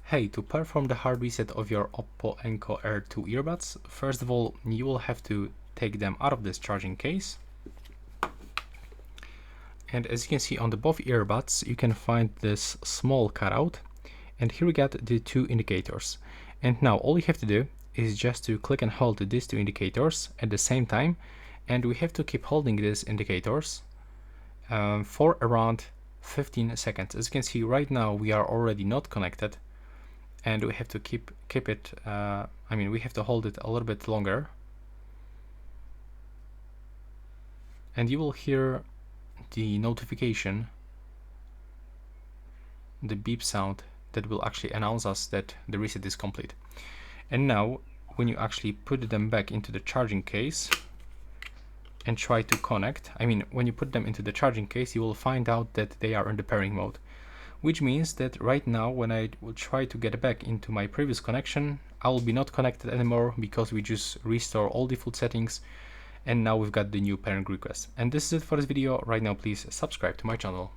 Hey, to perform the hard reset of your OPPO Enco Air 2 earbuds, first of all, you will have to take them out of this charging case. And as you can see on the both earbuds, you can find this small cutout. And here we got the two indicators. And now all you have to do is just to click and hold these two indicators at the same time. And we have to keep holding these indicators for around 15 seconds. As you can see right now, we are already not connected. And we have to keep it, we have to hold it a little bit longer. And you will hear the notification, the beep sound that will actually announce us that the reset is complete. And now, when you actually put them back into the charging case and try to connect, when you put them into the charging case, you will find out that they are in the pairing mode. Which means that right now, when I will try to get back into my previous connection, I will be not connected anymore because we just restore all default settings, and now we've got the new pairing request. And this is it for this video. Right now, please subscribe to my channel.